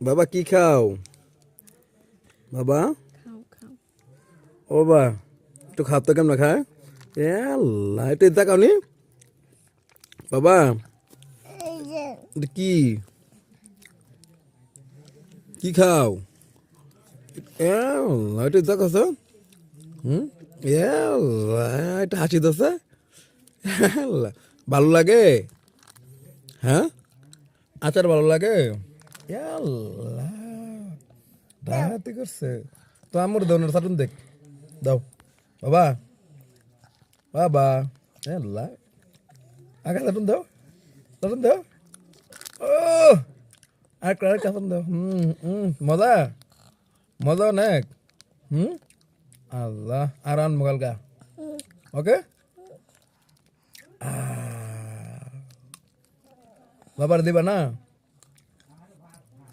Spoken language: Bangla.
বাবা কি খাও বাবা? খাও খাও। ও বা একটু খাও তো, কেমন খায়? এ আল্লাহ, একটু দেখাও নি বাবা। এটা কি কি খাও? এ আল্লাহ, একটু দেখাও তো। এ আল্লাহ, এটা হাসি দছে। আল্লাহ, ভালো লাগে? হ্যাঁ, আচার ভালো লাগে? এ আল্লাহ, ডাকাতি করছে তো। আমার দোনের চাটুন দেখ, দাও বাবা। বাবা এ আল্লাহ, আগে চাটুন দাও, চাটুন দাও। ও আরেকটা আরেকটা চাটুন দাও। মজা, মজা অনেক। হুম, আল্লাহ, আর আন মোগালকা। ওকে, বাবার দিবা না?